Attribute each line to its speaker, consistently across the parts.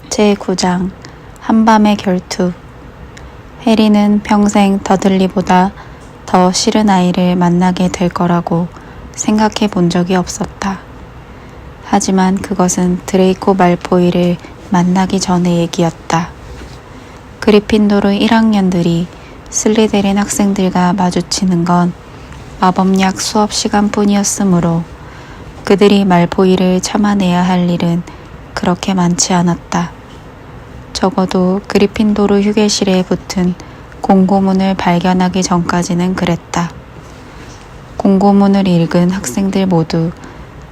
Speaker 1: 제9장 한밤의 결투. 해리는 평생 더들리보다 더 싫은 아이를 만나게 될 거라고 생각해 본 적이 없었다. 하지만 그것은 드레이코 말포이를 만나기 전의 얘기였다. 그리핀도르 1학년들이 슬리데린 학생들과 마주치는 건 마법약 수업 시간뿐이었으므로 그들이 말포이를 참아내야 할 일은 그렇게 많지 않았다. 적어도 그리핀도르 휴게실에 붙은 공고문을 발견하기 전까지는 그랬다. 공고문을 읽은 학생들 모두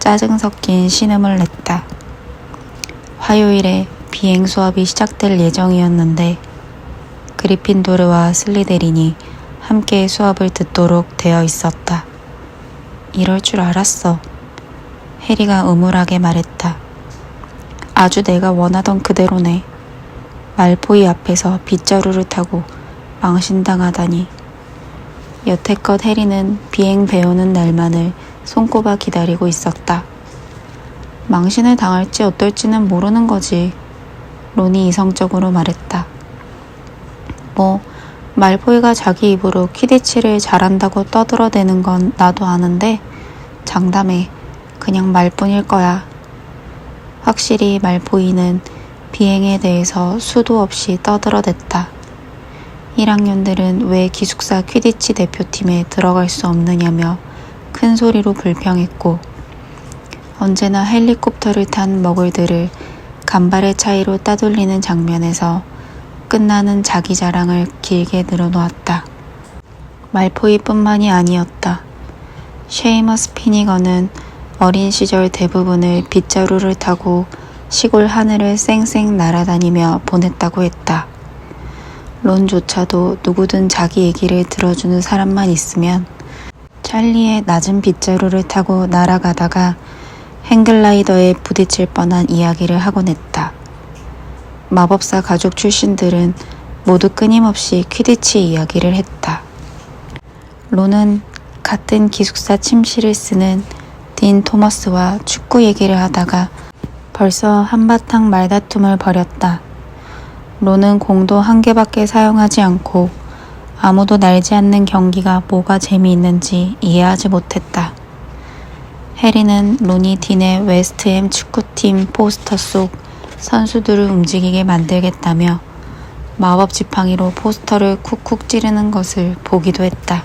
Speaker 1: 짜증 섞인 신음을 냈다. 화요일에 비행 수업이 시작될 예정이었는데 그리핀도르와 슬리데린이 함께 수업을 듣도록 되어 있었다. 이럴 줄 알았어. 해리가 음울하게 말했다. 아주 내가 원하던 그대로네. 말포이 앞에서 빗자루를 타고 망신당하다니. 여태껏 해리는 비행 배우는 날만을 손꼽아 기다리고 있었다. 망신을 당할지 어떨지는 모르는 거지. 론이 이성적으로 말했다. 말포이가 자기 입으로 퀴디치를 잘한다고 떠들어대는 건 나도 아는데 장담해. 그냥 말뿐일 거야. 확실히 말포이는 비행에 대해서 수도 없이 떠들어댔다. 1학년들은 왜 기숙사 퀴디치 대표팀에 들어갈 수 없느냐며 큰 소리로 불평했고 언제나 헬리콥터를 탄 머글들을 간발의 차이로 따돌리는 장면에서 끝나는 자기 자랑을 길게 늘어놓았다. 말포이뿐만이 아니었다. 쉐이머스 피니거는 어린 시절 대부분을 빗자루를 타고 시골 하늘을 쌩쌩 날아다니며 보냈다고 했다. 론조차도 누구든 자기 얘기를 들어주는 사람만 있으면 찰리의 낮은 빗자루를 타고 날아가다가 행글라이더에 부딪힐 뻔한 이야기를 하곤 했다. 마법사 가족 출신들은 모두 끊임없이 퀴디치 이야기를 했다. 론은 같은 기숙사 침실을 쓰는 딘 토머스와 축구 얘기를 하다가 벌써 한바탕 말다툼을 벌였다. 론은 공도 한 개밖에 사용하지 않고 아무도 날지 않는 경기가 뭐가 재미있는지 이해하지 못했다. 해리는 론이 딘의 웨스트햄 축구팀 포스터 속 선수들을 움직이게 만들겠다며 마법 지팡이로 포스터를 쿡쿡 찌르는 것을 보기도 했다.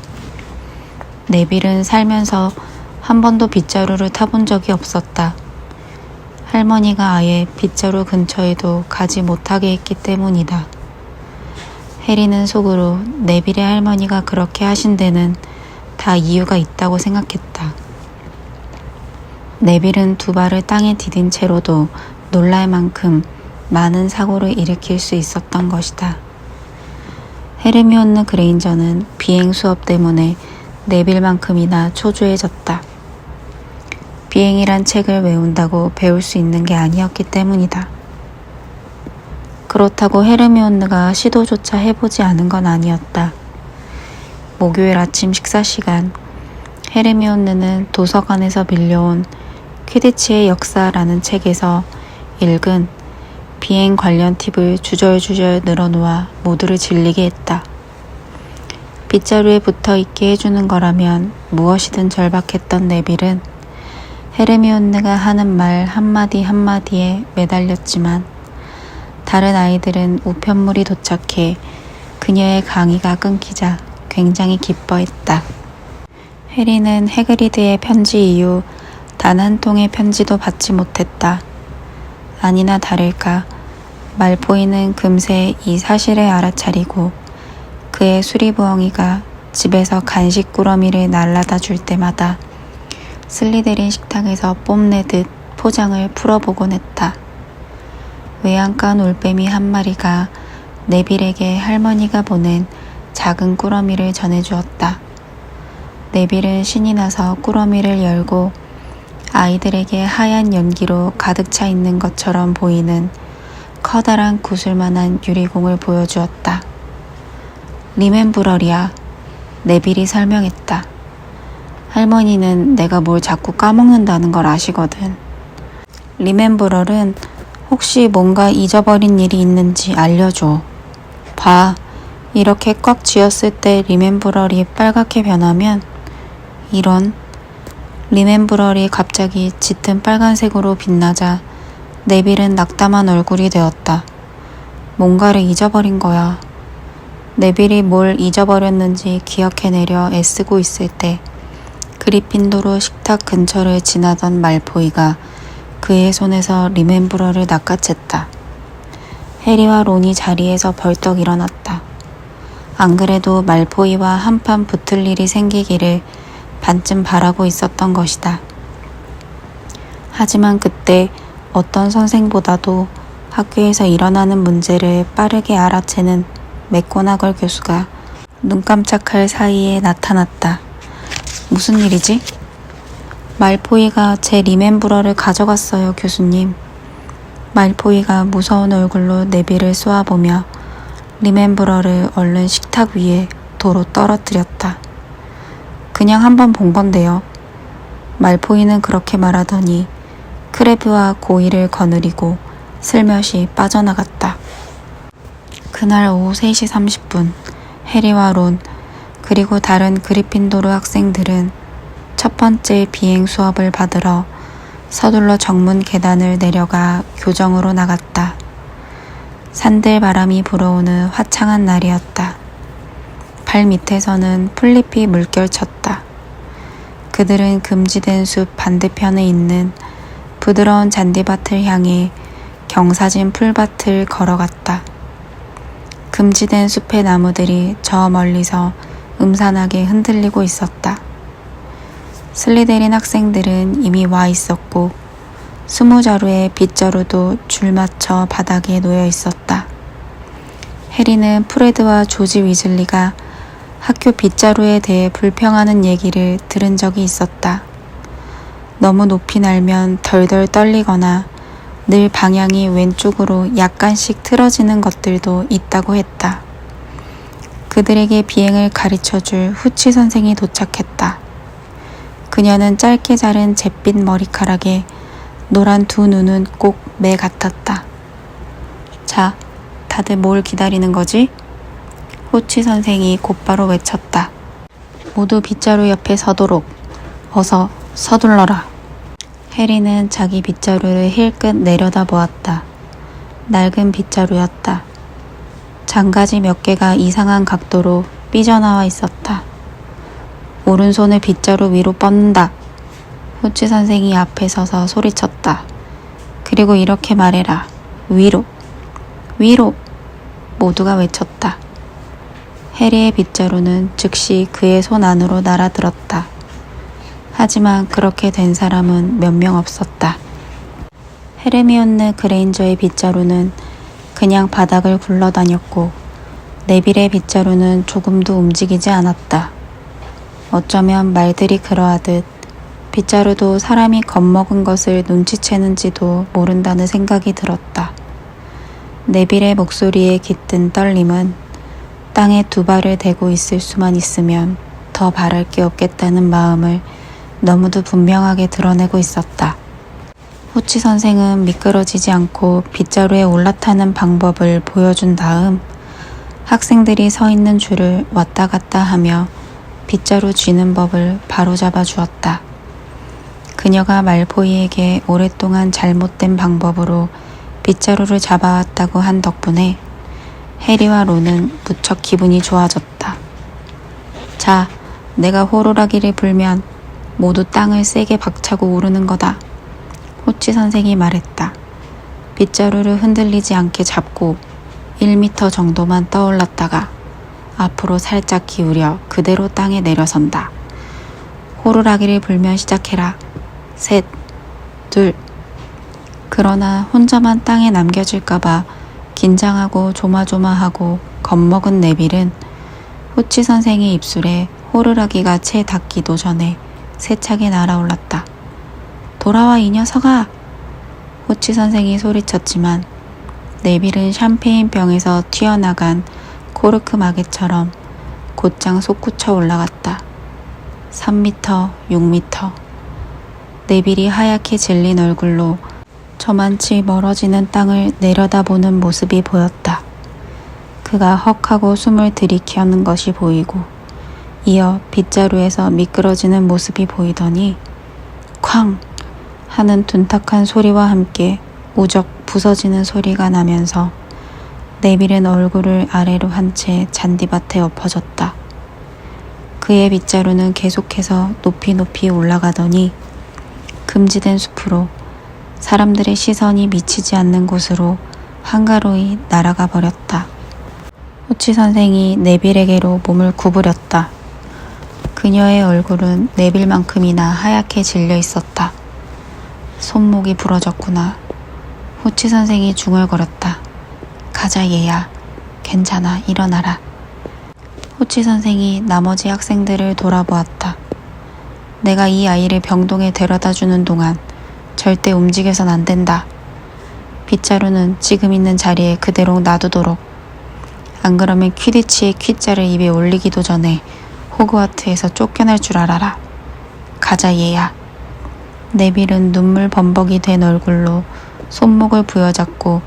Speaker 1: 네빌은 살면서 한 번도 빗자루를 타본 적이 없었다. 할머니가 아예 빗자루 근처에도 가지 못하게 했기 때문이다. 해리는 속으로 네빌의 할머니가 그렇게 하신 데는 다 이유가 있다고 생각했다. 네빌은 두 발을 땅에 디딘 채로도 놀랄 만큼 많은 사고를 일으킬 수 있었던 것이다. 헤르미온느 그레인저는 비행 수업 때문에 네빌만큼이나 초조해졌다. 비행이란 책을 외운다고 배울 수 있는 게 아니었기 때문이다. 그렇다고 헤르미온느가 시도조차 해보지 않은 건 아니었다. 목요일 아침 식사 시간, 헤르미온느는 도서관에서 빌려온 퀴디치의 역사라는 책에서 읽은 비행 관련 팁을 주절주절 늘어놓아 모두를 질리게 했다. 빗자루에 붙어있게 해주는 거라면 무엇이든 절박했던 네빌은 헤르미온느가 하는 말 한마디 한마디에 매달렸지만 다른 아이들은 우편물이 도착해 그녀의 강의가 끊기자 굉장히 기뻐했다. 해리는 해그리드의 편지 이후 단 한 통의 편지도 받지 못했다. 아니나 다를까 말포이는 금세 이 사실을 알아차리고 그의 수리부엉이가 집에서 간식 꾸러미를 날라다 줄 때마다 슬리데린 식탁에서 뽐내듯 포장을 풀어보곤 했다. 외양간 올빼미 한 마리가 네빌에게 할머니가 보낸 작은 꾸러미를 전해주었다. 네빌은 신이 나서 꾸러미를 열고 아이들에게 하얀 연기로 가득 차 있는 것처럼 보이는 커다란 구슬만한 유리공을 보여주었다. 리멤브럴이야. 네빌이 설명했다. 할머니는 내가 뭘 자꾸 까먹는다는 걸 아시거든. 리멤브럴은 혹시 뭔가 잊어버린 일이 있는지 알려줘. 봐. 이렇게 꽉 쥐었을 때 리멤브럴이 빨갛게 변하면 이런. 리멤브럴이 갑자기 짙은 빨간색으로 빛나자 네빌은 낙담한 얼굴이 되었다. 뭔가를 잊어버린 거야. 네빌이 뭘 잊어버렸는지 기억해내려 애쓰고 있을 때 그리핀도르 식탁 근처를 지나던 말포이가 그의 손에서 리멤브럴을 낚아챘다. 해리와 론이 자리에서 벌떡 일어났다. 안 그래도 말포이와 한판 붙을 일이 생기기를 반쯤 바라고 있었던 것이다. 하지만 그때 어떤 선생보다도 학교에서 일어나는 문제를 빠르게 알아채는 맥고나걸 교수가 눈 깜짝할 사이에 나타났다. 무슨 일이지? 말포이가 제 리멤브럴을 가져갔어요, 교수님. 말포이가 무서운 얼굴로 네빌을 쏘아보며 리멤브럴을 얼른 식탁 위에 도로 떨어뜨렸다. 그냥 한번 본 건데요. 말포이는 그렇게 말하더니 크레브와 고이를 거느리고 슬며시 빠져나갔다. 그날 오후 3시 30분 해리와 론 그리고 다른 그리핀도르 학생들은 첫 번째 비행 수업을 받으러 서둘러 정문 계단을 내려가 교정으로 나갔다. 산들 바람이 불어오는 화창한 날이었다. 발 밑에서는 풀잎이 물결쳤다. 그들은 금지된 숲 반대편에 있는 부드러운 잔디밭을 향해 경사진 풀밭을 걸어갔다. 금지된 숲의 나무들이 저 멀리서 음산하게 흔들리고 있었다. 슬리데린 학생들은 이미 와 있었고 20자루의 빗자루도 줄 맞춰 바닥에 놓여 있었다. 해리는 프레드와 조지 위즐리가 학교 빗자루에 대해 불평하는 얘기를 들은 적이 있었다. 너무 높이 날면 덜덜 떨리거나 늘 방향이 왼쪽으로 약간씩 틀어지는 것들도 있다고 했다. 그들에게 비행을 가르쳐줄 후치 선생이 도착했다. 그녀는 짧게 자른 잿빛 머리카락에 노란 두 눈은 꼭 매 같았다. 자, 다들 뭘 기다리는 거지? 후치 선생이 곧바로 외쳤다. 모두 빗자루 옆에 서도록. 어서 서둘러라. 해리는 자기 빗자루를 힐끗 내려다보았다. 낡은 빗자루였다. 장가지 몇 개가 이상한 각도로 삐져나와 있었다. 오른손을 빗자루 위로 뻗는다. 후치 선생이 앞에 서서 소리쳤다. 그리고 이렇게 말해라. 위로. 위로. 모두가 외쳤다. 해리의 빗자루는 즉시 그의 손 안으로 날아들었다. 하지만 그렇게 된 사람은 몇 명 없었다. 헤르미온느 그레인저의 빗자루는 그냥 바닥을 굴러다녔고 네빌의 빗자루는 조금도 움직이지 않았다. 어쩌면 말들이 그러하듯 빗자루도 사람이 겁먹은 것을 눈치채는지도 모른다는 생각이 들었다. 네빌의 목소리에 깃든 떨림은 땅에 두 발을 대고 있을 수만 있으면 더 바랄 게 없겠다는 마음을 너무도 분명하게 드러내고 있었다. 후치 선생은 미끄러지지 않고 빗자루에 올라타는 방법을 보여준 다음 학생들이 서 있는 줄을 왔다 갔다 하며 빗자루 쥐는 법을 바로잡아 주었다. 그녀가 말포이에게 오랫동안 잘못된 방법으로 빗자루를 잡아왔다고 한 덕분에 해리와 론은 무척 기분이 좋아졌다. 자, 내가 호루라기를 불면 모두 땅을 세게 박차고 오르는 거다. 후치 선생이 말했다. 빗자루를 흔들리지 않게 잡고 1m 정도만 떠올랐다가 앞으로 살짝 기울여 그대로 땅에 내려선다. 호루라기를 불면 시작해라. 셋, 둘. 그러나 혼자만 땅에 남겨질까봐 긴장하고 조마조마하고 겁먹은 네빌은 후치 선생의 입술에 호루라기가 채 닿기도 전에 세차게 날아올랐다. 돌아와 이 녀석아! 후치 선생이 소리쳤지만 네빌은 샴페인 병에서 튀어나간 코르크 마개처럼 곧장 솟구쳐 올라갔다. 3m, 6m. 네빌이 하얗게 질린 얼굴로 저만치 멀어지는 땅을 내려다보는 모습이 보였다. 그가 헉하고 숨을 들이켜는 것이 보이고 이어 빗자루에서 미끄러지는 모습이 보이더니 쾅 하는 둔탁한 소리와 함께 우적 부서지는 소리가 나면서 내밀은 얼굴을 아래로 한 채 잔디밭에 엎어졌다. 그의 빗자루는 계속해서 높이 높이 올라가더니 금지된 숲으로 사람들의 시선이 미치지 않는 곳으로 한가로이 날아가 버렸다. 호치 선생이 네빌에게로 몸을 구부렸다. 그녀의 얼굴은 네빌만큼이나 하얗게 질려 있었다. 손목이 부러졌구나. 호치 선생이 중얼거렸다. 가자 얘야. 괜찮아. 일어나라. 호치 선생이 나머지 학생들을 돌아보았다. 내가 이 아이를 병동에 데려다 주는 동안 절대 움직여선 안 된다. 빗자루는 지금 있는 자리에 그대로 놔두도록. 안 그러면 퀴디치의 퀴자를 입에 올리기도 전에 호그와트에서 쫓겨날 줄 알아라. 가자 얘야. 네빌은 눈물 범벅이 된 얼굴로 손목을 부여잡고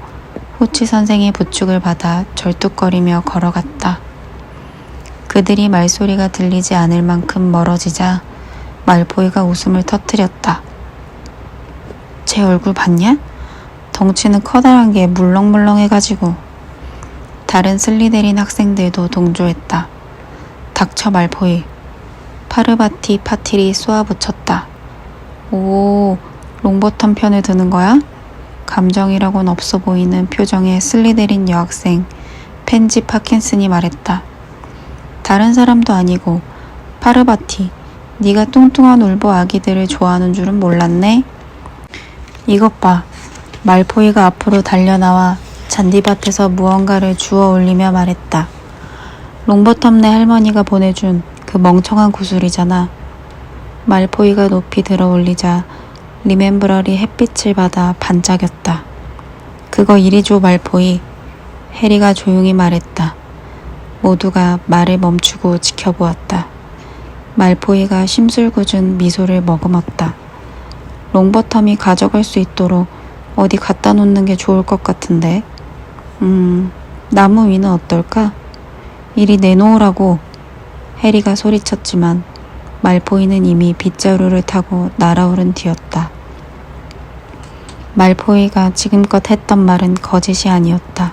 Speaker 1: 호치 선생의 부축을 받아 절뚝거리며 걸어갔다. 그들이 말소리가 들리지 않을 만큼 멀어지자 말포이가 웃음을 터뜨렸다. 제 얼굴 봤냐? 덩치는 커다란 게 물렁물렁해가지고. 다른 슬리데린 학생들도 동조했다. 닥쳐 말포이. 파르바티 파틸이 쏘아붙였다. 오, 롱버텀 편을 드는 거야? 감정이라곤 없어 보이는 표정의 슬리데린 여학생 펜지 파킨슨이 말했다. 다른 사람도 아니고 파르바티, 네가 뚱뚱한 울보 아기들을 좋아하는 줄은 몰랐네. 이것 봐. 말포이가 앞으로 달려나와 잔디밭에서 무언가를 주워 올리며 말했다. 롱버텀네 할머니가 보내준 그 멍청한 구슬이잖아. 말포이가 높이 들어 올리자 리멤브럴이 햇빛을 받아 반짝였다. 그거 이리 줘 말포이. 해리가 조용히 말했다. 모두가 말을 멈추고 지켜보았다. 말포이가 심술궂은 미소를 머금었다. 롱버텀이 가져갈 수 있도록 어디 갖다 놓는 게 좋을 것 같은데. 나무 위는 어떨까? 이리 내놓으라고. 해리가 소리쳤지만 말포이는 이미 빗자루를 타고 날아오른 뒤였다. 말포이가 지금껏 했던 말은 거짓이 아니었다.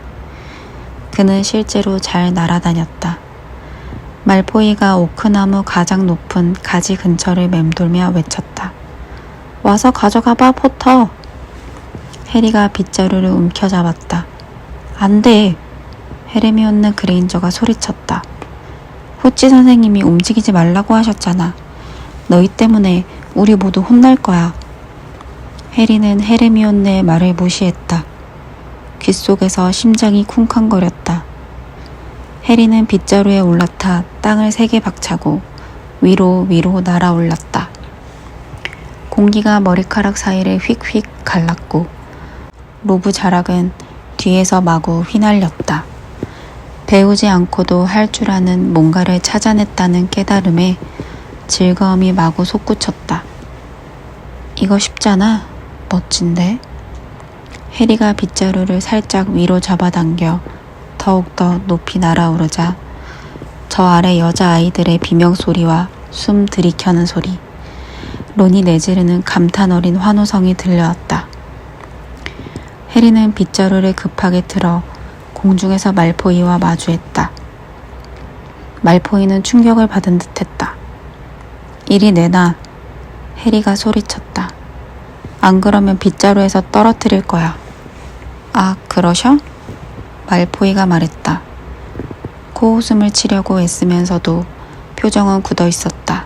Speaker 1: 그는 실제로 잘 날아다녔다. 말포이가 오크나무 가장 높은 가지 근처를 맴돌며 외쳤다. 와서 가져가봐 포터. 해리가 빗자루를 움켜잡았다. 안 돼. 헤르미온느 그레인저가 소리쳤다. 호치 선생님이 움직이지 말라고 하셨잖아. 너희 때문에 우리 모두 혼날 거야. 해리는 헤르미온느의 말을 무시했다. 귓속에서 심장이 쿵쾅거렸다. 해리는 빗자루에 올라타 땅을 3개 박차고 위로 날아올랐다. 공기가 머리카락 사이를 휙휙 갈랐고 로브 자락은 뒤에서 마구 휘날렸다. 배우지 않고도 할 줄 아는 뭔가를 찾아냈다는 깨달음에 즐거움이 마구 솟구쳤다. 이거 쉽잖아. 멋진데? 해리가 빗자루를 살짝 위로 잡아당겨 더욱더 높이 날아오르자 저 아래 여자아이들의 비명소리와 숨 들이켜는 소리, 론이 내지르는 감탄 어린 환호성이 들려왔다. 해리는 빗자루를 급하게 틀어 공중에서 말포이와 마주했다. 말포이는 충격을 받은 듯했다. 이리 내놔. 해리가 소리쳤다. 안 그러면 빗자루에서 떨어뜨릴 거야. 아, 그러셔? 말포이가 말했다. 코웃음을 치려고 애쓰면서도 표정은 굳어 있었다.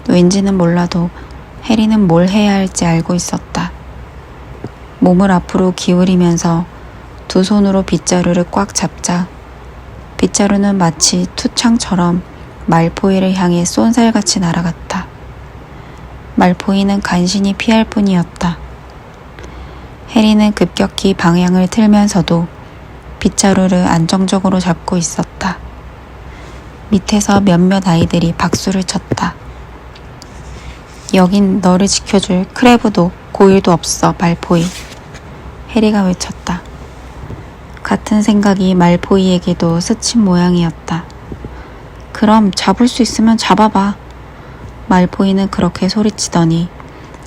Speaker 1: 왠지는 몰라도 해리는 뭘 해야 할지 알고 있었다. 몸을 앞으로 기울이면서 두 손으로 빗자루를 꽉 잡자 빗자루는 마치 투창처럼 말포이를 향해 쏜살같이 날아갔다. 말포이는 간신히 피할 뿐이었다. 해리는 급격히 방향을 틀면서도 빗자루를 안정적으로 잡고 있었다. 밑에서 몇몇 아이들이 박수를 쳤다. 여긴 너를 지켜줄 크레브도 고일도 없어, 말포이. 해리가 외쳤다. 같은 생각이 말포이에게도 스친 모양이었다. 그럼 잡을 수 있으면 잡아봐. 말포이는 그렇게 소리치더니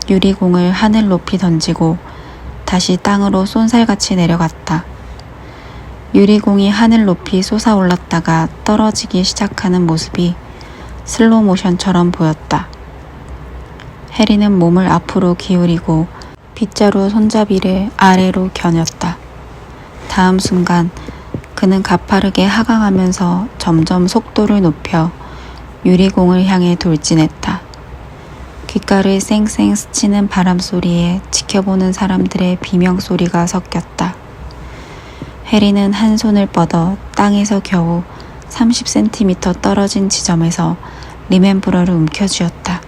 Speaker 1: 유리공을 하늘 높이 던지고 다시 땅으로 쏜살같이 내려갔다. 유리공이 하늘 높이 솟아올랐다가 떨어지기 시작하는 모습이 슬로우 모션처럼 보였다. 해리는 몸을 앞으로 기울이고 빗자루 손잡이를 아래로 겨녔다. 다음 순간 그는 가파르게 하강하면서 점점 속도를 높여 유리공을 향해 돌진했다. 귓가를 쌩쌩 스치는 바람소리에 지켜보는 사람들의 비명소리가 섞였다. 해리는 한 손을 뻗어 땅에서 겨우 30cm 떨어진 지점에서 리멤브러를 움켜쥐었다.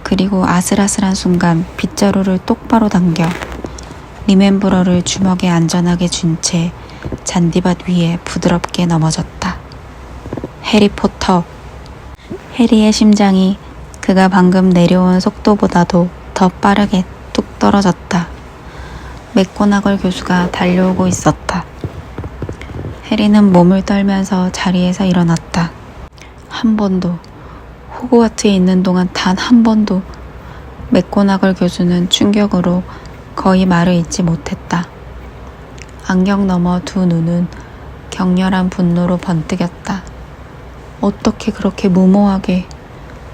Speaker 1: 그리고 아슬아슬한 순간 빗자루를 똑바로 당겨 리멤브러를 주먹에 안전하게 준 채 잔디밭 위에 부드럽게 넘어졌다. 해리포터. 해리의 심장이 그가 방금 내려온 속도보다도 더 빠르게 뚝 떨어졌다. 맥고나걸 교수가 달려오고 있었다. 해리는 몸을 떨면서 자리에서 일어났다. 한 번도, 호그와트에 있는 동안 단 한 번도 맥고나걸 교수는 충격으로 거의 말을 잇지 못했다. 안경 너머 두 눈은 격렬한 분노로 번뜩였다. 어떻게 그렇게 무모하게.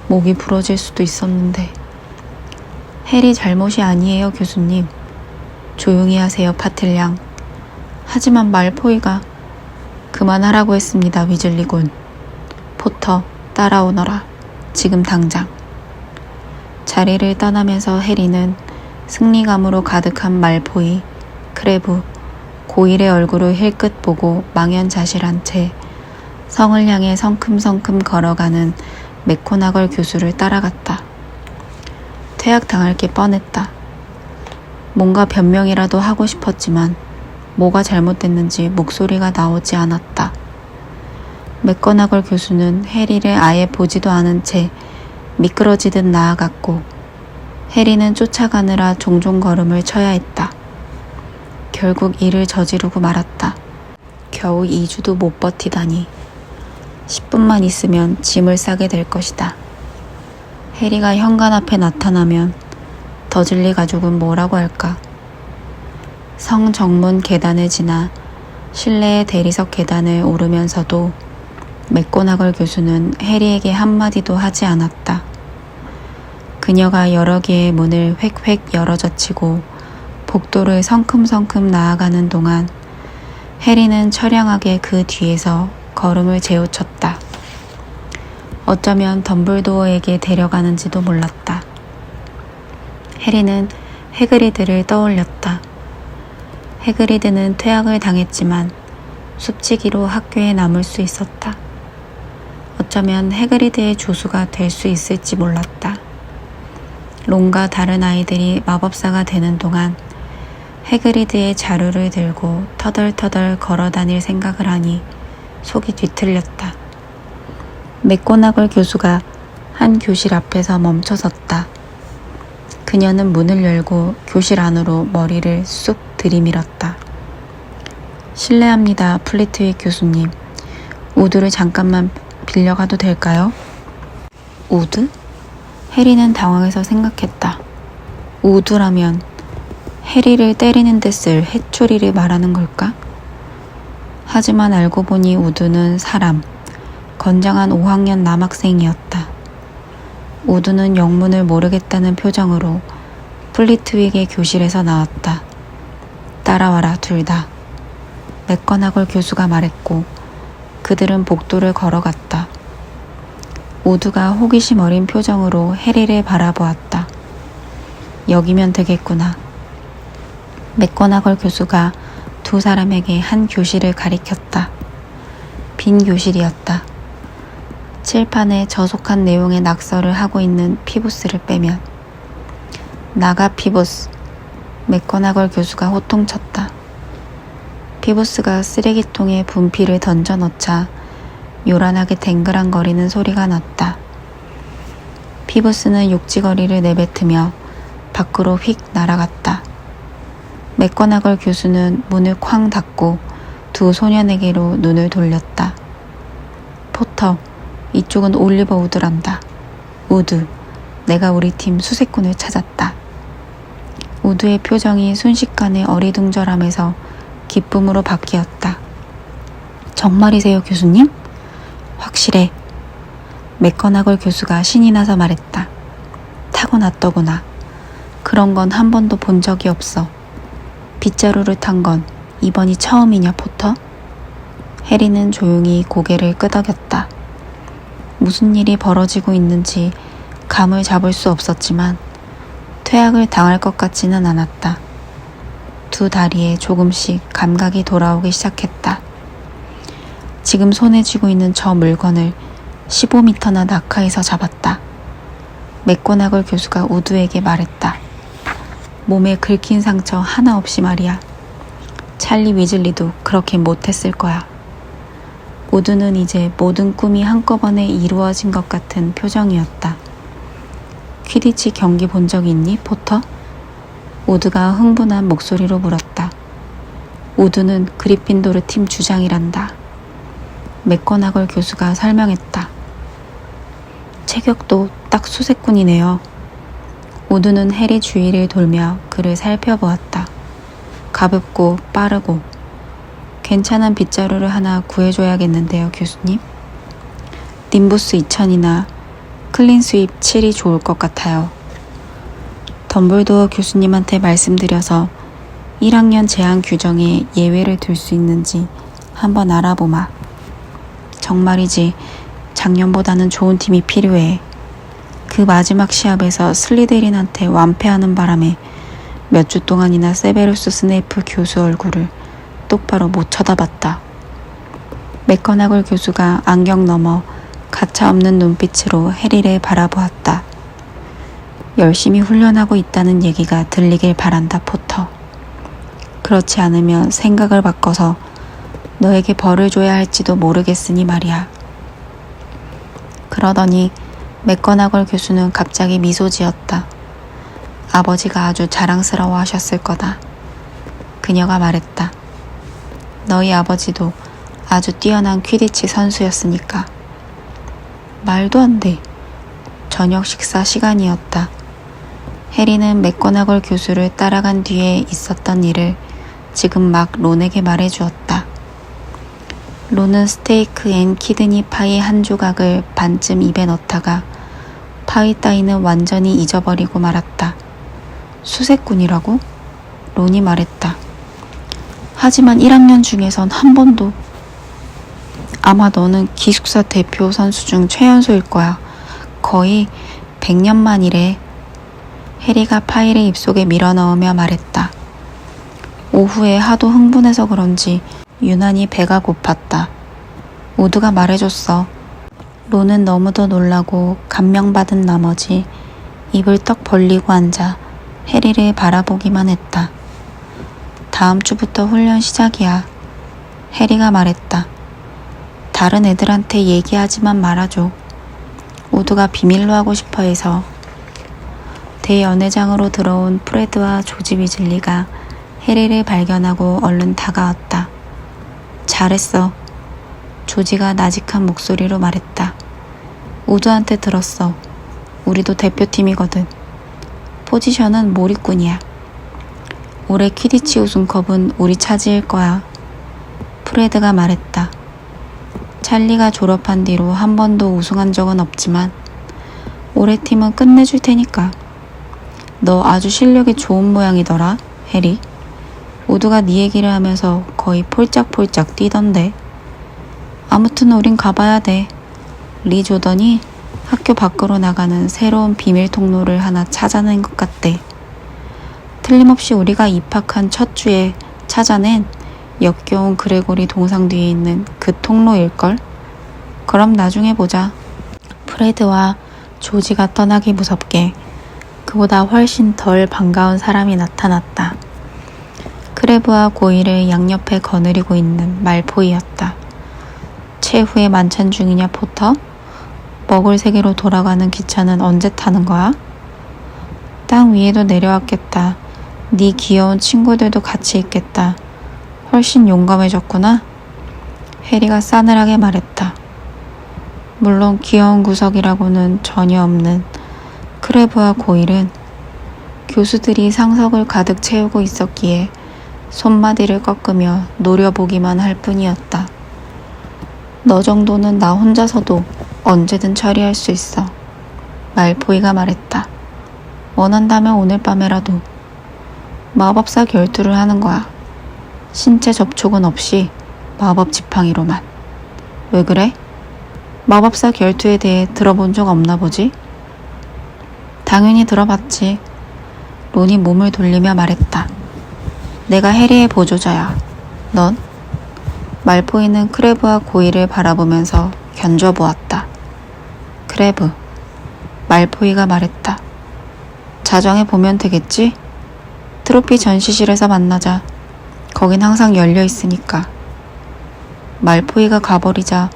Speaker 1: 목이 부러질 수도 있었는데. 해리 잘못이 아니에요, 교수님. 조용히 하세요, 파틀량. 하지만 말포이가. 그만하라고 했습니다, 위즐리군. 포터, 따라오너라. 지금 당장. 자리를 떠나면서 해리는 승리감으로 가득한 말포이, 크레브, 고일의 얼굴을 힐끗 보고 망연자실한 채 성을 향해 성큼성큼 걸어가는 맥고나걸 교수를 따라갔다. 퇴학당할 게 뻔했다. 뭔가 변명이라도 하고 싶었지만 뭐가 잘못됐는지 목소리가 나오지 않았다. 맥고나걸 교수는 해리를 아예 보지도 않은 채 미끄러지듯 나아갔고 해리는 쫓아가느라 종종 걸음을 쳐야 했다. 결국 일을 저지르고 말았다. 겨우 2주도 못 버티다니. 10분만 있으면 짐을 싸게 될 것이다. 해리가 현관 앞에 나타나면 더즐리 가족은 뭐라고 할까? 성 정문 계단을 지나 실내의 대리석 계단을 오르면서도 맥고나걸 교수는 해리에게 한마디도 하지 않았다. 그녀가 여러 개의 문을 획획 열어젖히고 복도를 성큼성큼 나아가는 동안 해리는 처량하게 그 뒤에서 걸음을 재우쳤다. 어쩌면 덤블도어에게 데려가는지도 몰랐다. 해리는 해그리드를 떠올렸다. 해그리드는 퇴학을 당했지만 숲지기로 학교에 남을 수 있었다. 어쩌면 해그리드의 조수가 될 수 있을지 몰랐다. 론과 다른 아이들이 마법사가 되는 동안 해그리드의 자루를 들고 터덜터덜 걸어 다닐 생각을 하니 속이 뒤틀렸다. 맥고나걸 교수가 한 교실 앞에서 멈춰섰다. 그녀는 문을 열고 교실 안으로 머리를 쑥 들이밀었다. 실례합니다, 플리트윅 교수님. 우드를 잠깐만 빌려가도 될까요? 우드? 해리는 당황해서 생각했다. 우드라면 해리를 때리는 데 쓸 해초리를 말하는 걸까? 하지만 알고 보니 우드는 사람, 건장한 5학년 남학생이었다. 우드는 영문을 모르겠다는 표정으로 플리트윅의 교실에서 나왔다. 따라와라, 둘 다. 맥거나걸 교수가 말했고 그들은 복도를 걸어갔다. 우드가 호기심 어린 표정으로 해리를 바라보았다. 여기면 되겠구나. 맥거나걸 교수가 두 사람에게 한 교실을 가리켰다. 빈 교실이었다. 칠판에 저속한 내용의 낙서를 하고 있는 피부스를 빼면. 나가, 피부스. 맥거나걸 교수가 호통쳤다. 피부스가 쓰레기통에 분필을 던져넣자 요란하게 댕그랑거리는 소리가 났다. 피부스는 욕지거리를 내뱉으며 밖으로 휙 날아갔다. 맥거나걸 교수는 문을 쾅 닫고 두 소년에게로 눈을 돌렸다. 포터, 이쪽은 올리버 우드란다. 우드, 내가 우리 팀 수색꾼을 찾았다. 우드의 표정이 순식간에 어리둥절함에서 기쁨으로 바뀌었다. 정말이세요, 교수님? 확실해. 맥거나걸 교수가 신이 나서 말했다. 타고났더구나. 그런 건 한 번도 본 적이 없어. 빗자루를 탄 건 이번이 처음이냐, 포터? 해리는 조용히 고개를 끄덕였다. 무슨 일이 벌어지고 있는지 감을 잡을 수 없었지만 퇴학을 당할 것 같지는 않았다. 두 다리에 조금씩 감각이 돌아오기 시작했다. 지금 손에 쥐고 있는 저 물건을 15m나 낙하에서 잡았다. 맥고나걸 교수가 우드에게 말했다. 몸에 긁힌 상처 하나 없이 말이야. 찰리 위즐리도 그렇게 못했을 거야. 우드는 이제 모든 꿈이 한꺼번에 이루어진 것 같은 표정이었다. 퀴디치 경기 본 적 있니, 포터? 우드가 흥분한 목소리로 물었다. 우드는 그리핀도르 팀 주장이란다. 맥거나걸 교수가 설명했다. 체격도 딱 수색꾼이네요. 우드는 해리 주위를 돌며 그를 살펴보았다. 가볍고 빠르고 괜찮은 빗자루를 하나 구해줘야겠는데요, 교수님. 님부스 2000이나 클린 스윕 7이 좋을 것 같아요. 덤블도어 교수님한테 말씀드려서 1학년 제한 규정에 예외를 둘 수 있는지 한번 알아보마. 정말이지 작년보다는 좋은 팀이 필요해. 그 마지막 시합에서 슬리데린한테 완패하는 바람에 몇 주 동안이나 세베루스 스네이프 교수 얼굴을 똑바로 못 쳐다봤다. 맥거나걸 교수가 안경 너머 가차없는 눈빛으로 해리를 바라보았다. 열심히 훈련하고 있다는 얘기가 들리길 바란다, 포터. 그렇지 않으면 생각을 바꿔서 너에게 벌을 줘야 할지도 모르겠으니 말이야. 그러더니 맥거나걸 교수는 갑자기 미소 지었다. 아버지가 아주 자랑스러워 하셨을 거다. 그녀가 말했다. 너희 아버지도 아주 뛰어난 퀴디치 선수였으니까. 말도 안 돼. 저녁 식사 시간이었다. 해리는 맥거나걸 교수를 따라간 뒤에 있었던 일을 지금 막 론에게 말해주었다. 론은 스테이크 앤 키드니 파이 한 조각을 반쯤 입에 넣다가 파이 따위는 완전히 잊어버리고 말았다. 수색꾼이라고? 론이 말했다. 하지만 1학년 중에선 한 번도. 아마 너는 기숙사 대표 선수 중 최연소일 거야. 거의 100년 만이래. 해리가 파이를 입속에 밀어넣으며 말했다. 오후에 하도 흥분해서 그런지 유난히 배가 고팠다. 우드가 말해줬어. 론은 너무도 놀라고 감명받은 나머지 입을 떡 벌리고 앉아 해리를 바라보기만 했다. 다음 주부터 훈련 시작이야. 해리가 말했다. 다른 애들한테 얘기하지만 말아줘. 우드가 비밀로 하고 싶어 해서. 대연회장으로 들어온 프레드와 조지 위즐리가 해리를 발견하고 얼른 다가왔다. 잘했어. 조지가 나직한 목소리로 말했다. 우드한테 들었어. 우리도 대표팀이거든. 포지션은 몰입꾼이야. 올해 퀴디치 우승컵은 우리 차지일 거야. 프레드가 말했다. 찰리가 졸업한 뒤로 한 번도 우승한 적은 없지만 올해 팀은 끝내줄 테니까. 너 아주 실력이 좋은 모양이더라, 해리. 우드가 네 얘기를 하면서 거의 폴짝폴짝 뛰던데. 아무튼 우린 가봐야 돼. 리 조던이 학교 밖으로 나가는 새로운 비밀 통로를 하나 찾아낸 것 같대. 틀림없이 우리가 입학한 첫 주에 찾아낸 역겨운 그레고리 동상 뒤에 있는 그 통로일걸? 그럼 나중에 보자. 프레드와 조지가 떠나기 무섭게 그보다 훨씬 덜 반가운 사람이 나타났다. 크레브와 고이를 양옆에 거느리고 있는 말포이였다. 최후의 만찬 중이냐, 포터? 먹을 세계로 돌아가는 기차는 언제 타는 거야? 땅 위에도 내려왔겠다. 네 귀여운 친구들도 같이 있겠다. 훨씬 용감해졌구나. 해리가 싸늘하게 말했다. 물론 귀여운 구석이라고는 전혀 없는 크레브와 고일은 교수들이 상석을 가득 채우고 있었기에 손마디를 꺾으며 노려보기만 할 뿐이었다. 너 정도는 나 혼자서도 언제든 처리할 수 있어. 말포이가 말했다. 원한다면 오늘 밤에라도. 마법사 결투를 하는 거야. 신체 접촉은 없이 마법 지팡이로만. 왜 그래? 마법사 결투에 대해 들어본 적 없나 보지? 당연히 들어봤지. 론이 몸을 돌리며 말했다. 내가 해리의 보조자야. 넌? 말포이는 크레브와 고일을 바라보면서 견져보았다. 크레브. 말포이가 말했다. 자정에 보면 되겠지? 트로피 전시실에서 만나자. 거긴 항상 열려 있으니까. 말포이가 가버리자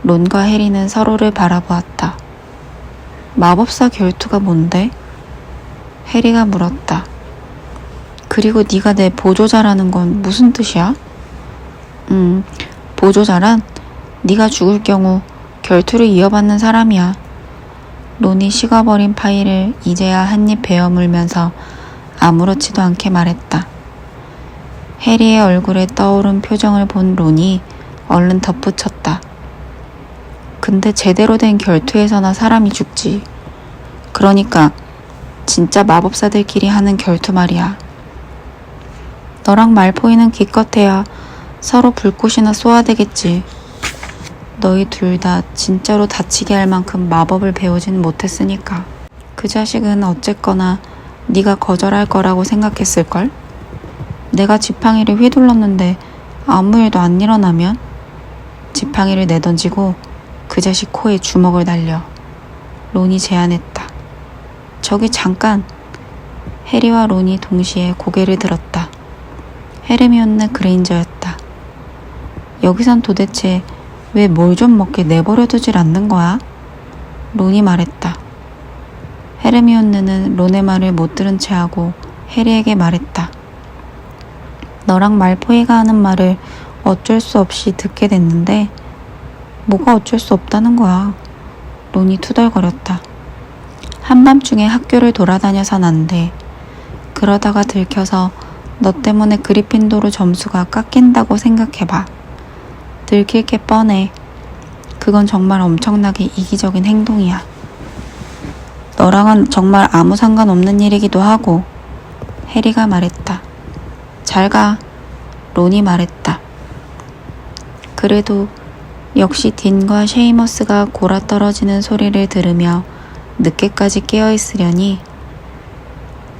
Speaker 1: 론과 해리는 서로를 바라보았다. 마법사 결투가 뭔데? 해리가 물었다. 그리고 네가 내 보조자라는 건 무슨 뜻이야? 보조자란 네가 죽을 경우 결투를 이어받는 사람이야. 론이 식어버린 파이를 이제야 한입 베어 물면서 아무렇지도 않게 말했다. 해리의 얼굴에 떠오른 표정을 본 론이 얼른 덧붙였다. 근데 제대로 된 결투에서나 사람이 죽지. 그러니까 진짜 마법사들끼리 하는 결투 말이야. 너랑 말포이는 기껏해야 서로 불꽃이나 쏘아야 되겠지. 너희 둘 다 진짜로 다치게 할 만큼 마법을 배우진 못했으니까. 그 자식은 어쨌거나 네가 거절할 거라고 생각했을걸? 내가 지팡이를 휘둘렀는데 아무 일도 안 일어나면? 지팡이를 내던지고 그 자식 코에 주먹을 날려. 론이 제안했다. 저기 잠깐. 해리와 론이 동시에 고개를 들었다. 헤르미온느 그레인저였다. 여기선 도대체 왜 뭘 좀 먹게 내버려두질 않는 거야? 론이 말했다. 헤르미온느는 론의 말을 못 들은 채 하고 해리에게 말했다. 너랑 말포이가 하는 말을 어쩔 수 없이 듣게 됐는데 뭐가 어쩔 수 없다는 거야. 론이 투덜거렸다. 한밤중에 학교를 돌아다녀선 안 돼. 그러다가 들켜서 너 때문에 그리핀도르 점수가 깎인다고 생각해봐. 들킬 게 뻔해. 그건 정말 엄청나게 이기적인 행동이야. 너랑은 정말 아무 상관없는 일이기도 하고. 해리가 말했다. 잘 가. 론이 말했다. 그래도 역시 딘과 쉐이머스가 골아떨어지는 소리를 들으며 늦게까지 깨어있으려니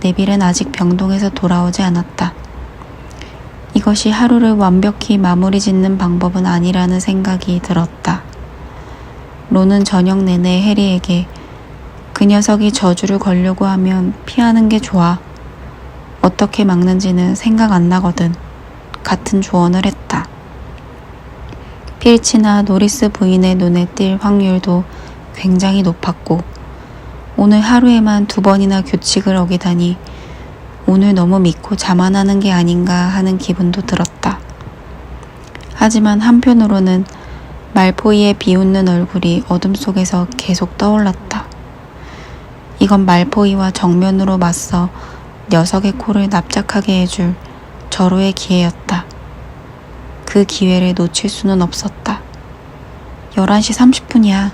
Speaker 1: 네빌은 아직 병동에서 돌아오지 않았다. 이것이 하루를 완벽히 마무리 짓는 방법은 아니라는 생각이 들었다. 론은 저녁 내내 해리에게 그 녀석이 저주를 걸려고 하면 피하는 게 좋아. 어떻게 막는지는 생각 안 나거든. 같은 조언을 했다. 필치나 노리스 부인의 눈에 띌 확률도 굉장히 높았고 오늘 하루에만 2번이나 규칙을 어기다니 오늘 너무 믿고 자만하는 게 아닌가 하는 기분도 들었다. 하지만 한편으로는 말포이의 비웃는 얼굴이 어둠 속에서 계속 떠올랐다. 이건 말포이와 정면으로 맞서 녀석의 코를 납작하게 해줄 절호의 기회였다. 그 기회를 놓칠 수는 없었다. 11시 30분이야.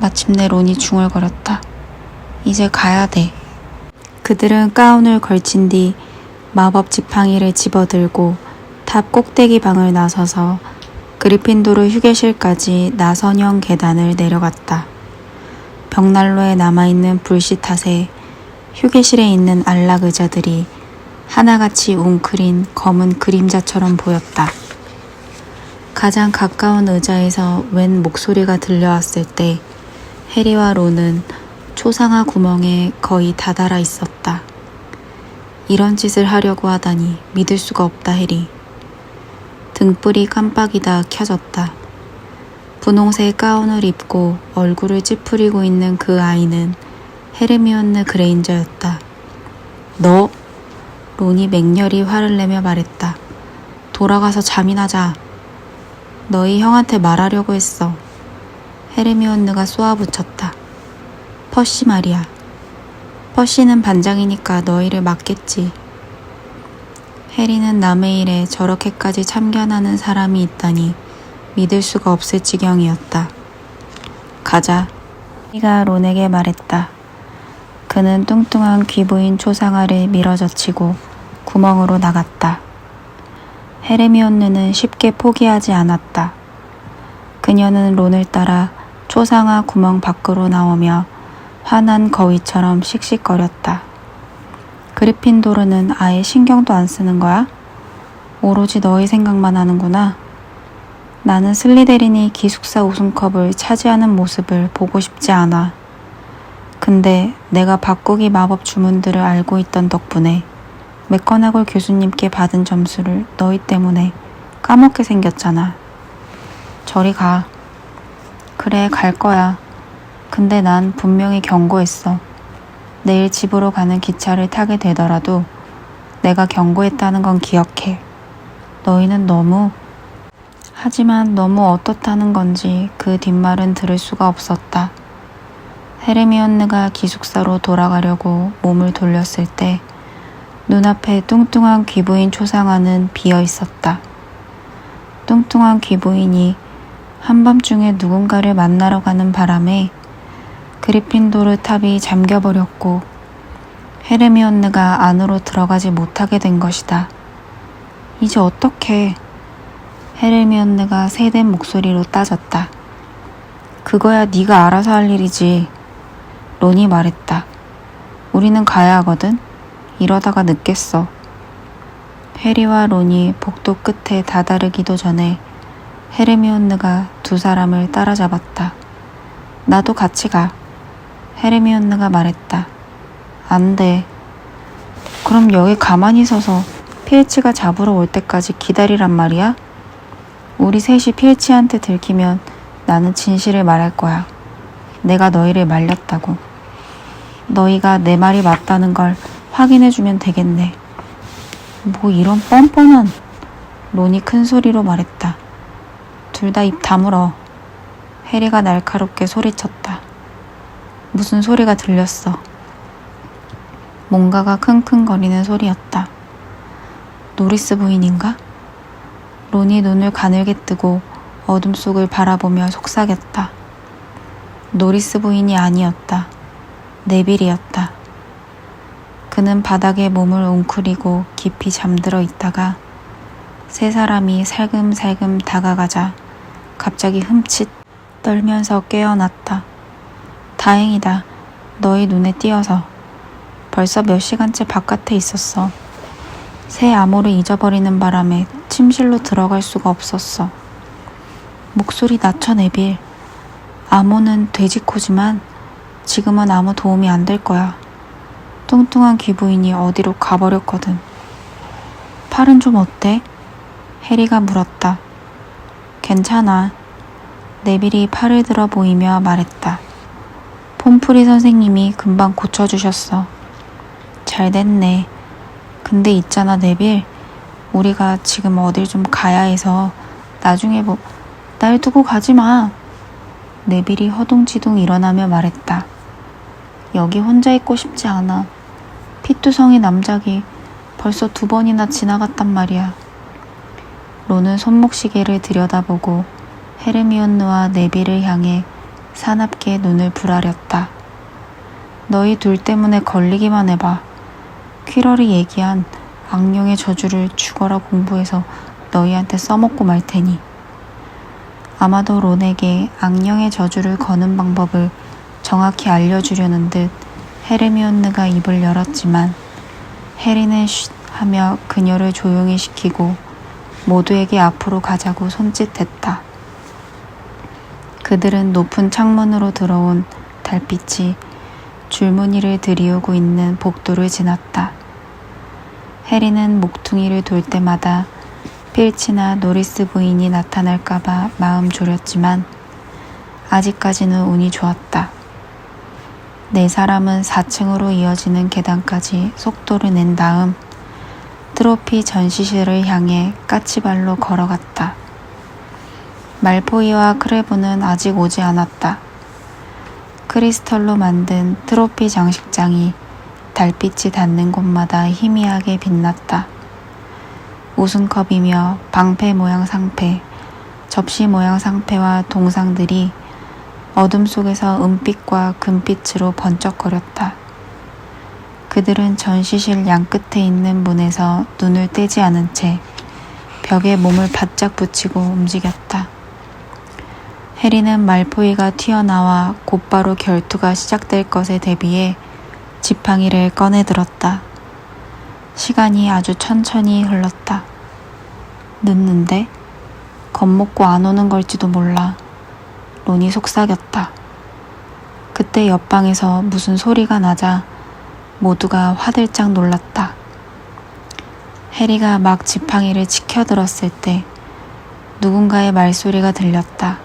Speaker 1: 마침내 론이 중얼거렸다. 이제 가야 돼. 그들은 가운을 걸친 뒤 마법 지팡이를 집어들고 탑 꼭대기 방을 나서서 그리핀도르 휴게실까지 나선형 계단을 내려갔다. 벽난로에 남아있는 불씨 탓에 휴게실에 있는 안락 의자들이 하나같이 웅크린 검은 그림자처럼 보였다. 가장 가까운 의자에서 웬 목소리가 들려왔을 때 해리와 론은 초상화 구멍에 거의 다다라 있었다. 이런 짓을 하려고 하다니 믿을 수가 없다, 해리. 등불이 깜빡이다 켜졌다. 분홍색 가운을 입고 얼굴을 찌푸리고 있는 그 아이는 헤르미온느 그레인저였다. 너! 론이 맹렬히 화를 내며 말했다. 돌아가서 잠이나 자. 너희 형한테 말하려고 했어. 헤르미온느가 쏘아붙였다. 퍼시 말이야. 퍼시는 반장이니까 너희를 맡겠지. 해리는 남의 일에 저렇게까지 참견하는 사람이 있다니 믿을 수가 없을 지경이었다. 가자. 해리가 론에게 말했다. 그는 뚱뚱한 귀부인 초상화를 밀어젖히고 구멍으로 나갔다. 헤르미온느는 쉽게 포기하지 않았다. 그녀는 론을 따라 초상화 구멍 밖으로 나오며 화난 거위처럼 씩씩거렸다. 그리핀도르는 아예 신경도 안 쓰는 거야? 오로지 너희 생각만 하는구나. 나는 슬리데린이 기숙사 우승컵을 차지하는 모습을 보고 싶지 않아. 근데 내가 바꾸기 마법 주문들을 알고 있던 덕분에 맥거나골 교수님께 받은 점수를 너희 때문에 까먹게 생겼잖아. 저리 가. 그래, 갈 거야. 근데 난 분명히 경고했어. 내일 집으로 가는 기차를 타게 되더라도 내가 경고했다는 건 기억해. 너희는 너무... 하지만 너무 어떻다는 건지 그 뒷말은 들을 수가 없었다. 헤르미온느가 기숙사로 돌아가려고 몸을 돌렸을 때 눈앞에 뚱뚱한 귀부인 초상화는 비어 있었다. 뚱뚱한 귀부인이 한밤중에 누군가를 만나러 가는 바람에 그리핀도르 탑이 잠겨버렸고 헤르미온느가 안으로 들어가지 못하게 된 것이다. 이제 어떡해? 헤르미온느가 새된 목소리로 따졌다. 그거야 네가 알아서 할 일이지. 론이 말했다. 우리는 가야 하거든. 이러다가 늦겠어. 해리와 론이 복도 끝에 다다르기도 전에 헤르미온느가 두 사람을 따라잡았다. 나도 같이 가. 헤르미온느가 말했다. 안 돼. 그럼 여기 가만히 서서 필치가 잡으러 올 때까지 기다리란 말이야? 우리 셋이 필치한테 들키면 나는 진실을 말할 거야. 내가 너희를 말렸다고. 너희가 내 말이 맞다는 걸 확인해주면 되겠네. 뭐 이런 뻔뻔한... 론이 큰 소리로 말했다. 둘 다 입 다물어. 해리가 날카롭게 소리쳤다. 무슨 소리가 들렸어. 뭔가가 킁킁거리는 소리였다. 노리스 부인인가? 론이 눈을 가늘게 뜨고 어둠 속을 바라보며 속삭였다. 노리스 부인이 아니었다. 네빌이었다. 그는 바닥에 몸을 웅크리고 깊이 잠들어 있다가 세 사람이 살금살금 다가가자 갑자기 흠칫 떨면서 깨어났다. 다행이다. 너희 눈에 띄어서. 벌써 몇 시간째 바깥에 있었어. 새 암호를 잊어버리는 바람에 침실로 들어갈 수가 없었어. 목소리 낮춰 네빌. 암호는 돼지코지만 지금은 아무 도움이 안 될 거야. 뚱뚱한 귀부인이 어디로 가버렸거든. 팔은 좀 어때? 해리가 물었다. 괜찮아. 네빌이 팔을 들어 보이며 말했다. 폼프리 선생님이 금방 고쳐주셨어. 잘 됐네. 근데 있잖아 네빌. 우리가 지금 어딜 좀 가야 해서 나중에 날 두고 가지 마. 네빌이 허둥지둥 일어나며 말했다. 여기 혼자 있고 싶지 않아. 피투성이 남작이 벌써 2번이나 지나갔단 말이야. 론은 손목시계를 들여다보고 헤르미온느와 네빌을 향해 사납게 눈을 부라렸다. 너희 둘 때문에 걸리기만 해봐. 퀴럴이 얘기한 악령의 저주를 죽어라 공부해서 너희한테 써먹고 말 테니. 아마도 론에게 악령의 저주를 거는 방법을 정확히 알려주려는 듯 헤르미온느가 입을 열었지만 해리는 쉿 하며 그녀를 조용히 시키고 모두에게 앞으로 가자고 손짓했다. 그들은 높은 창문으로 들어온 달빛이 줄무늬를 들이우고 있는 복도를 지났다. 해리는 목퉁이를 돌 때마다 필치나 노리스 부인이 나타날까봐 마음 졸였지만 아직까지는 운이 좋았다. 네 사람은 4층으로 이어지는 계단까지 속도를 낸 다음 트로피 전시실을 향해 까치발로 걸어갔다. 말포이와 크레보는 아직 오지 않았다. 크리스털로 만든 트로피 장식장이 달빛이 닿는 곳마다 희미하게 빛났다. 우승컵이며 방패 모양 상패, 접시 모양 상패와 동상들이 어둠 속에서 은빛과 금빛으로 번쩍거렸다. 그들은 전시실 양끝에 있는 문에서 눈을 떼지 않은 채 벽에 몸을 바짝 붙이고 움직였다. 해리는 말포이가 튀어나와 곧바로 결투가 시작될 것에 대비해 지팡이를 꺼내들었다. 시간이 아주 천천히 흘렀다. 늦는데? 겁먹고 안 오는 걸지도 몰라. 론이 속삭였다. 그때 옆방에서 무슨 소리가 나자 모두가 화들짝 놀랐다. 해리가 막 지팡이를 치켜들었을 때 누군가의 말소리가 들렸다.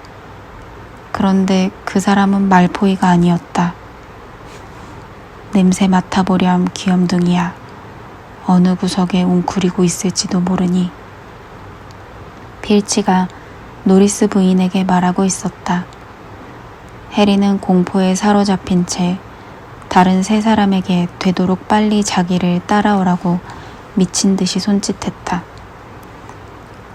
Speaker 1: 그런데 그 사람은 말포이가 아니었다. 냄새 맡아보렴 귀염둥이야. 어느 구석에 웅크리고 있을지도 모르니. 필치가 노리스 부인에게 말하고 있었다. 해리는 공포에 사로잡힌 채 다른 세 사람에게 되도록 빨리 자기를 따라오라고 미친 듯이 손짓했다.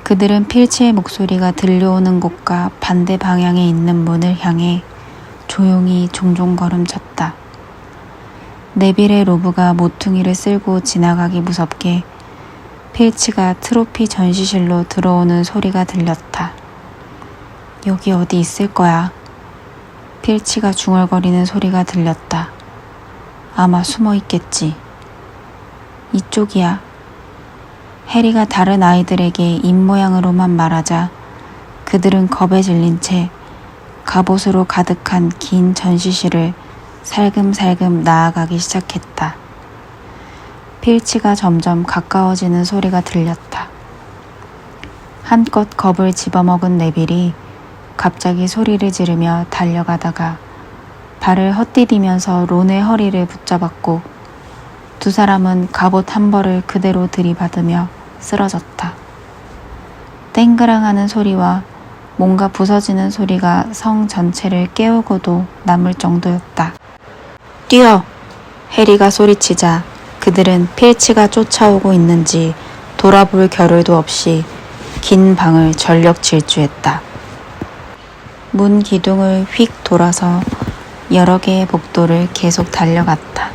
Speaker 1: 그들은 필치의 목소리가 들려오는 곳과 반대 방향에 있는 문을 향해 조용히 종종 걸음쳤다. 네빌의 로브가 모퉁이를 쓸고 지나가기 무섭게 필치가 트로피 전시실로 들어오는 소리가 들렸다. 여기 어디 있을 거야. 필치가 중얼거리는 소리가 들렸다. 아마 숨어 있겠지. 이쪽이야. 해리가 다른 아이들에게 입모양으로만 말하자 그들은 겁에 질린 채 갑옷으로 가득한 긴 전시실을 살금살금 나아가기 시작했다. 필치가 점점 가까워지는 소리가 들렸다. 한껏 겁을 집어먹은 네빌이 갑자기 소리를 지르며 달려가다가 발을 헛디디면서 론의 허리를 붙잡았고 두 사람은 갑옷 한 벌을 그대로 들이받으며 쓰러졌다. 땡그랑하는 소리와 뭔가 부서지는 소리가 성 전체를 깨우고도 남을 정도였다. 뛰어! 해리가 소리치자 그들은 필치가 쫓아오고 있는지 돌아볼 겨를도 없이 긴 방을 전력 질주했다. 문 기둥을 휙 돌아서 여러 개의 복도를 계속 달려갔다.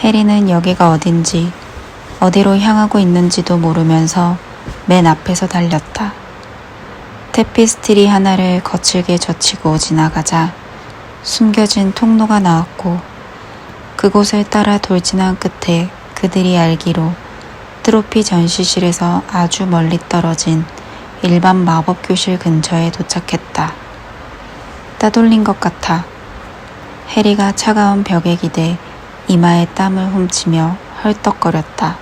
Speaker 1: 해리는 여기가 어딘지 어디로 향하고 있는지도 모르면서 맨 앞에서 달렸다. 테피스트리 하나를 거칠게 젖히고 지나가자 숨겨진 통로가 나왔고 그곳을 따라 돌진한 끝에 그들이 알기로 트로피 전시실에서 아주 멀리 떨어진 일반 마법교실 근처에 도착했다. 따돌린 것 같아. 해리가 차가운 벽에 기대 이마에 땀을 훔치며 헐떡거렸다.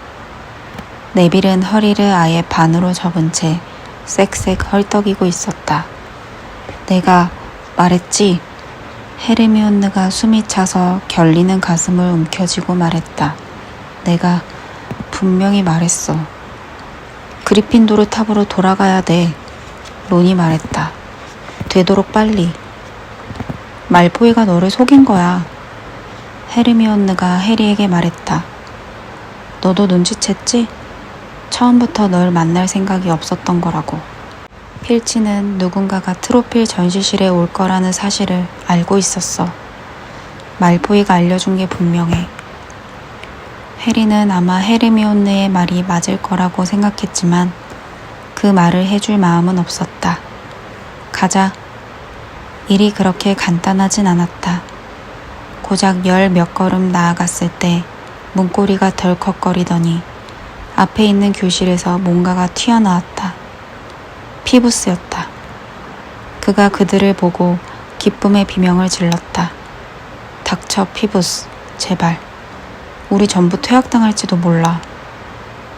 Speaker 1: 네빌은 허리를 아예 반으로 접은 채 쌕쌕 헐떡이고 있었다. 내가 말했지. 헤르미온느가 숨이 차서 결리는 가슴을 움켜쥐고 말했다. 내가 분명히 말했어. 그리핀도르 탑으로 돌아가야 돼. 론이 말했다. 되도록 빨리. 말포이가 너를 속인 거야. 헤르미온느가 해리에게 말했다. 너도 눈치챘지? 처음부터 널 만날 생각이 없었던 거라고. 필치는 누군가가 트로필 전시실에 올 거라는 사실을 알고 있었어. 말포이가 알려준 게 분명해. 해리는 아마 헤르미온느의 말이 맞을 거라고 생각했지만 그 말을 해줄 마음은 없었다. 가자. 일이 그렇게 간단하진 않았다. 고작 10 몇 걸음 나아갔을 때 문고리가 덜컥거리더니 앞에 있는 교실에서 뭔가가 튀어나왔다. 피부스였다. 그가 그들을 보고 기쁨의 비명을 질렀다. 닥쳐 피부스, 제발. 우리 전부 퇴학당할지도 몰라.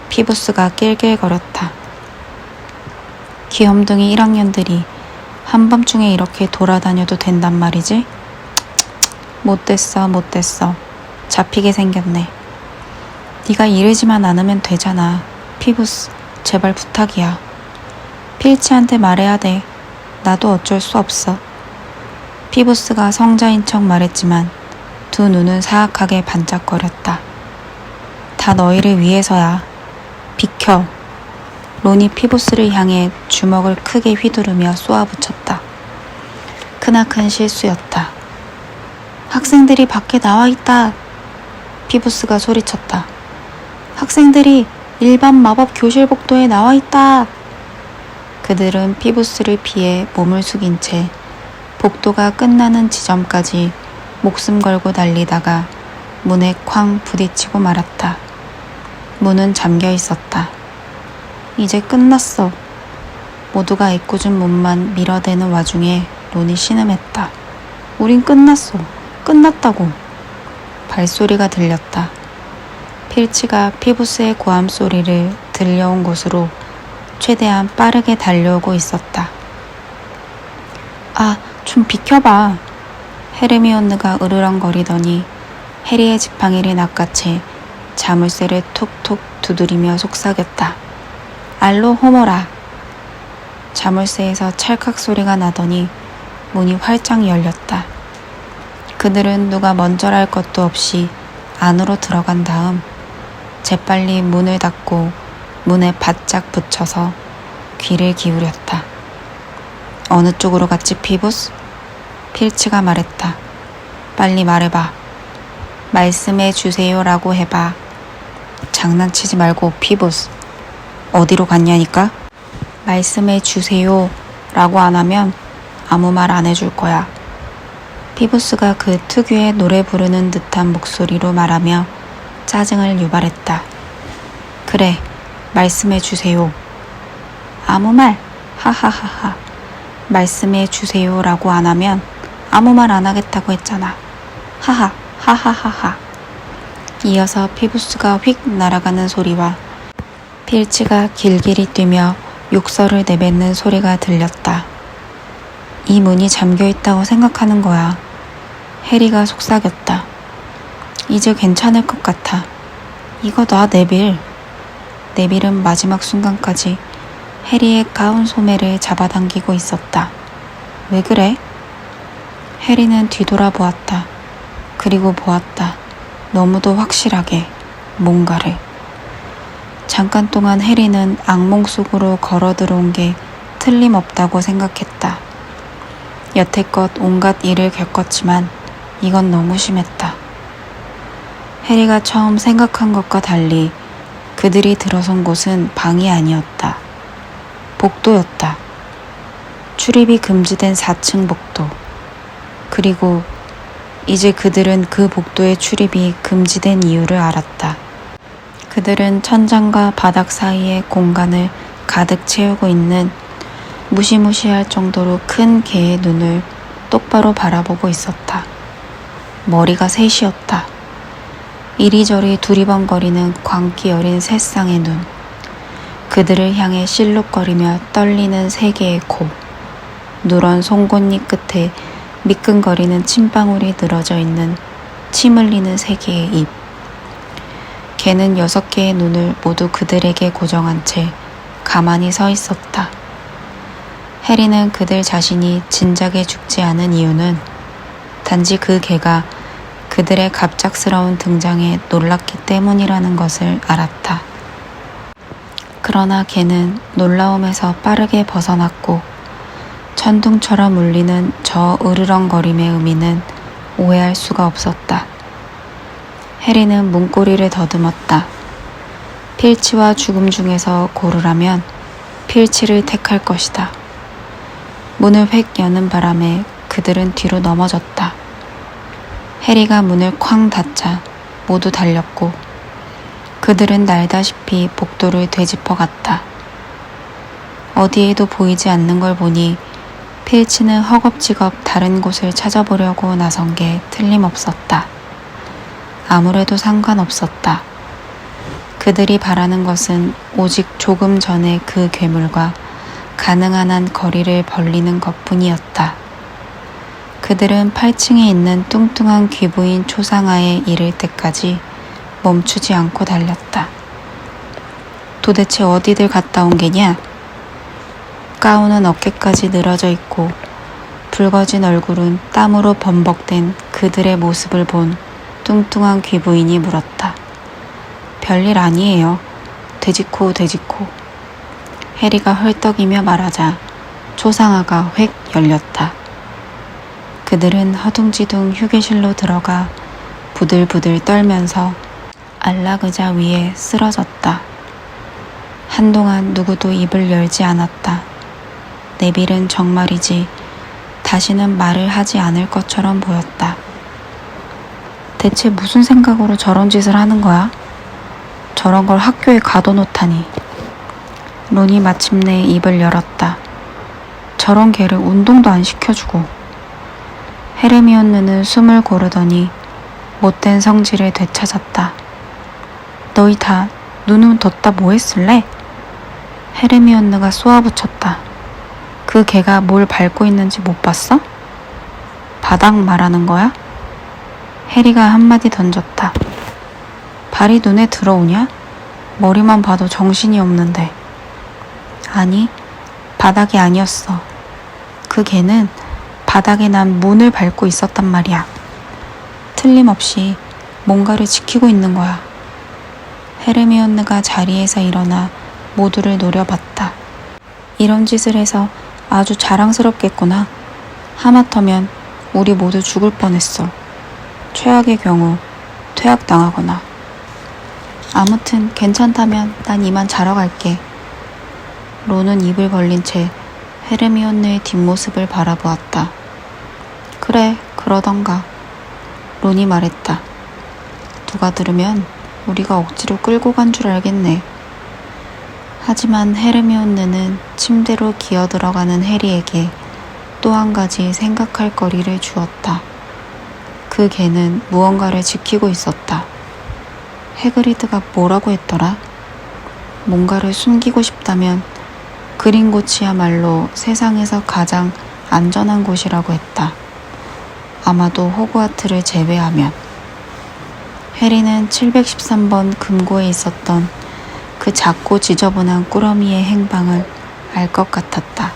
Speaker 1: 피부스가 낄낄거렸다. 귀염둥이 1학년들이 한밤중에 이렇게 돌아다녀도 된단 말이지? 못됐어. 잡히게 생겼네. 네가 이러지만 않으면 되잖아. 피부스, 제발 부탁이야. 필치한테 말해야 돼. 나도 어쩔 수 없어. 피부스가 성자인 척 말했지만 두 눈은 사악하게 반짝거렸다. 다 너희를 위해서야. 비켜. 론이 피부스를 향해 주먹을 크게 휘두르며 쏘아붙였다. 크나큰 실수였다. 학생들이 밖에 나와 있다. 피부스가 소리쳤다. 학생들이 일반 마법 교실 복도에 나와 있다. 그들은 피부스를 피해 몸을 숙인 채 복도가 끝나는 지점까지 목숨 걸고 달리다가 문에 쾅 부딪히고 말았다. 문은 잠겨 있었다. 이제 끝났어. 모두가 애꿎은 몸만 밀어대는 와중에 론이 신음했다. 우린 끝났어. 끝났다고. 발소리가 들렸다. 필치가 피부스의 고함 소리를 들려온 곳으로 최대한 빠르게 달려오고 있었다. 아, 좀 비켜봐. 헤르미온느가 으르렁거리더니 해리의 지팡이를 낚아채 자물쇠를 톡톡 두드리며 속삭였다. 알로 호모라. 자물쇠에서 찰칵 소리가 나더니 문이 활짝 열렸다. 그들은 누가 먼저랄 것도 없이 안으로 들어간 다음 재빨리 문을 닫고 문에 바짝 붙여서 귀를 기울였다. 어느 쪽으로 갔지, 피부스? 필치가 말했다. 빨리 말해봐. 말씀해 주세요라고 해봐. 장난치지 말고, 피부스. 어디로 갔냐니까? 말씀해 주세요라고 안 하면 아무 말 안 해줄 거야. 피부스가 그 특유의 노래 부르는 듯한 목소리로 말하며 짜증을 유발했다. 그래, 말씀해 주세요. 아무 말, 하하하하. 말씀해 주세요라고 안 하면 아무 말 안 하겠다고 했잖아. 하하, 하하하하. 이어서 피부스가 휙 날아가는 소리와 필치가 길길이 뛰며 욕설을 내뱉는 소리가 들렸다. 이 문이 잠겨 있다고 생각하는 거야. 해리가 속삭였다. 이제 괜찮을 것 같아. 이거 놔, 네빌. 네빌은 마지막 순간까지 해리의 가운 소매를 잡아당기고 있었다. 왜 그래? 해리는 뒤돌아보았다. 그리고 보았다. 너무도 확실하게 뭔가를. 잠깐 동안 해리는 악몽 속으로 걸어 들어온 게 틀림없다고 생각했다. 여태껏 온갖 일을 겪었지만 이건 너무 심했다. 해리가 처음 생각한 것과 달리 그들이 들어선 곳은 방이 아니었다. 복도였다. 출입이 금지된 4층 복도. 그리고 이제 그들은 그 복도의 출입이 금지된 이유를 알았다. 그들은 천장과 바닥 사이의 공간을 가득 채우고 있는 무시무시할 정도로 큰 개의 눈을 똑바로 바라보고 있었다. 머리가 셋이었다. 이리저리 두리번거리는 광기 어린 세 쌍의 눈. 그들을 향해 실룩거리며 떨리는 세 개의 코. 누런 송곳니 끝에 미끈거리는 침방울이 늘어져 있는 침 흘리는 세 개의 입. 개는 6개의 눈을 모두 그들에게 고정한 채 가만히 서 있었다. 해리는 그들 자신이 진작에 죽지 않은 이유는 단지 그 개가 그들의 갑작스러운 등장에 놀랐기 때문이라는 것을 알았다. 그러나 개는 놀라움에서 빠르게 벗어났고 천둥처럼 울리는 저 으르렁거림의 의미는 오해할 수가 없었다. 해리는 문고리를 더듬었다. 필치와 죽음 중에서 고르라면 필치를 택할 것이다. 문을 획 여는 바람에 그들은 뒤로 넘어졌다. 해리가 문을 쾅 닫자 모두 달렸고 그들은 날다시피 복도를 되짚어 갔다. 어디에도 보이지 않는 걸 보니 필치는 허겁지겁 다른 곳을 찾아보려고 나선 게 틀림없었다. 아무래도 상관없었다. 그들이 바라는 것은 오직 조금 전에 그 괴물과 가능한 한 거리를 벌리는 것뿐이었다. 그들은 8층에 있는 뚱뚱한 귀부인 초상화에 이를 때까지 멈추지 않고 달렸다. 도대체 어디들 갔다 온 게냐? 가운은 어깨까지 늘어져 있고 붉어진 얼굴은 땀으로 범벅된 그들의 모습을 본 뚱뚱한 귀부인이 물었다. 별일 아니에요. 돼지코. 해리가 헐떡이며 말하자 초상화가 획 열렸다. 그들은 허둥지둥 휴게실로 들어가 부들부들 떨면서 안락의자 위에 쓰러졌다. 한동안 누구도 입을 열지 않았다. 네빌은 정말이지 다시는 말을 하지 않을 것처럼 보였다. 대체 무슨 생각으로 저런 짓을 하는 거야? 저런 걸 학교에 가둬놓다니. 론이 마침내 입을 열었다. 저런 개를 운동도 안 시켜주고. 헤르미온느는 숨을 고르더니 못된 성질을 되찾았다. 너희 다 눈을 뒀다 뭐 했을래? 헤르미온느가 쏘아붙였다. 그 개가 뭘 밟고 있는지 못 봤어? 바닥 말하는 거야? 해리가 한마디 던졌다. 발이 눈에 들어오냐? 머리만 봐도 정신이 없는데. 아니, 바닥이 아니었어. 그 개는 바닥에 난 문을 밟고 있었단 말이야. 틀림없이 뭔가를 지키고 있는 거야. 헤르미온느가 자리에서 일어나 모두를 노려봤다. 이런 짓을 해서 아주 자랑스럽겠구나. 하마터면 우리 모두 죽을 뻔했어. 최악의 경우 퇴학당하거나. 아무튼 괜찮다면 난 이만 자러 갈게. 론은 입을 벌린 채 헤르미온느의 뒷모습을 바라보았다. 그래, 그러던가. 론이 말했다. 누가 들으면 우리가 억지로 끌고 간 줄 알겠네. 하지만 헤르미온느는 침대로 기어들어가는 해리에게 또 한 가지 생각할 거리를 주었다. 그 개는 무언가를 지키고 있었다. 해그리드가 뭐라고 했더라? 뭔가를 숨기고 싶다면 그린고치야말로 세상에서 가장 안전한 곳이라고 했다. 아마도 호그와트를 제외하면. 해리는 713번 금고에 있었던 그 작고 지저분한 꾸러미의 행방을 알 것 같았다.